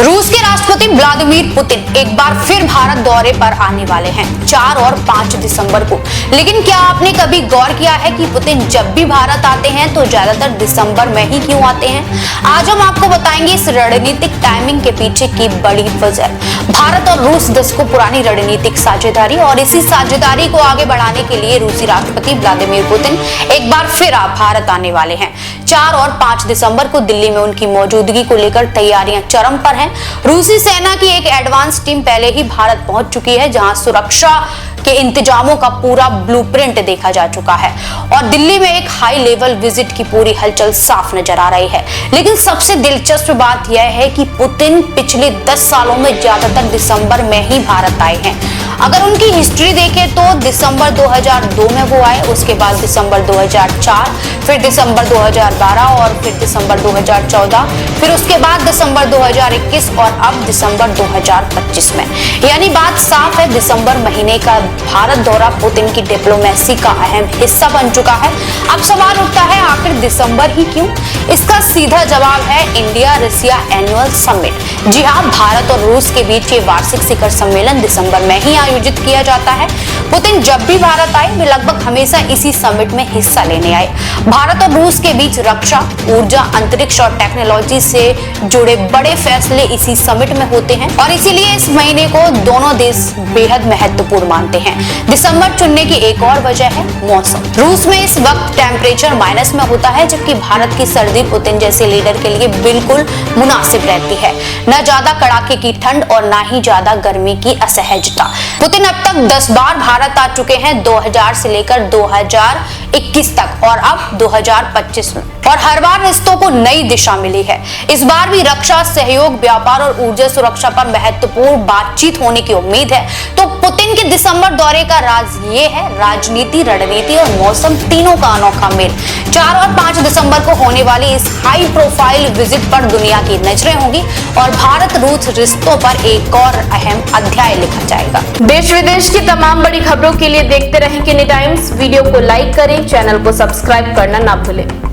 रूस के राष्ट्रपति व्लादिमीर पुतिन एक बार फिर भारत दौरे पर आने वाले हैं 4 और 5 दिसंबर को। लेकिन क्या आपने कभी गौर किया है कि पुतिन जब भी भारत आते हैं तो ज्यादातर दिसंबर में ही क्यों आते हैं? आज हम आपको बताएंगे इस रणनीतिक टाइमिंग के पीछे की बड़ी वजह। भारत और रूस दशकों पुरानी रणनीतिक साझेदारी और इसी साझेदारी को आगे बढ़ाने के लिए रूसी राष्ट्रपति व्लादिमीर पुतिन एक बार फिर भारत आने वाले हैं। 4 और 5 दिसंबर को दिल्ली में उनकी मौजूदगी को लेकर तैयारियां चरम पर हैं। रूसी सेना की एक एडवांस टीम पहले ही भारत पहुंच चुकी है, जहां सुरक्षा के इंतजामों का पूरा ब्लूप्रिंट देखा जा चुका है और दिल्ली में एक हाई लेवल विजिट की पूरी हलचल साफ नजर आ रही है। लेकिन सबसे दिलचस्प बात यह है कि पुतिन पिछले 10 सालों में ज्यादातर दिसंबर में ही भारत आए हैं। अगर उनकी हिस्ट्री देखें तो दिसंबर 2002 में वो आए, उसके बाद दिसंबर 2004, फिर दिसंबर 2012 और फिर दिसंबर 2014, फिर उसके बाद दिसंबर 2021 और अब दिसंबर 2025 में। यानी बात साफ है, दिसंबर महीने का भारत दौरा पुतिन की डिप्लोमेसी का अहम हिस्सा बन चुका है। अब सवाल उठता है, आखिर दिसंबर ही क्यों? इसका सीधा जवाब है इंडिया रसिया एनुअल समिट। जी हाँ, भारत और रूस के बीच ये वार्षिक शिखर सम्मेलन दिसंबर में ही आयोजित किया जाता है। पुतिन जब भी भारत आए वे लगभग हमेशा इसी समिट में हिस्सा लेने आए। भारत और रूस के बीच रक्षा, ऊर्जा, अंतरिक्ष और टेक्नोलॉजी से जुड़े बड़े फैसले इसी समिट में होते हैं और इसीलिए इस महीने को दोनों देश बेहद महत्वपूर्ण मानते हैं। दिसंबर चुनने की एक और वजह है मौसम। रूस में इस वक्त टेम्परेचर माइनस में होता है, जबकि भारत की सर्दी पुतिन जैसे लीडर के लिए बिल्कुल मुनासिब रहती है। न ज्यादा कड़ाके की ठंड और न ही ज्यादा गर्मी की असहजता। पुतिन अब तक 10 बार भारत आ चुके हैं, 2000 से लेकर 2021 तक और अब 2025 में, और हर बार रिश्तों को नई दिशा मिली है। इस बार भी रक्षा सहयोग, व्यापार और ऊर्जा सुरक्षा पर महत्वपूर्ण बातचीत होने की उम्मीद है। तो पुतिन के दिसंबर दौरे का राज ये है, राजनीति, रणनीति और मौसम तीनों का अनोखा मेल। 4 और 5 दिसंबर को होने वाली इस हाई प्रोफाइल विजिट पर दुनिया की नजरें होंगी और भारत रूस रिश्तों पर एक और अहम अध्याय लिखा जाएगा। देश विदेश की तमाम बड़ी खबरों के लिए देखते रहें किनी टाइम्स। वीडियो को लाइक करें, चैनल को सब्सक्राइब करना ना भूलें।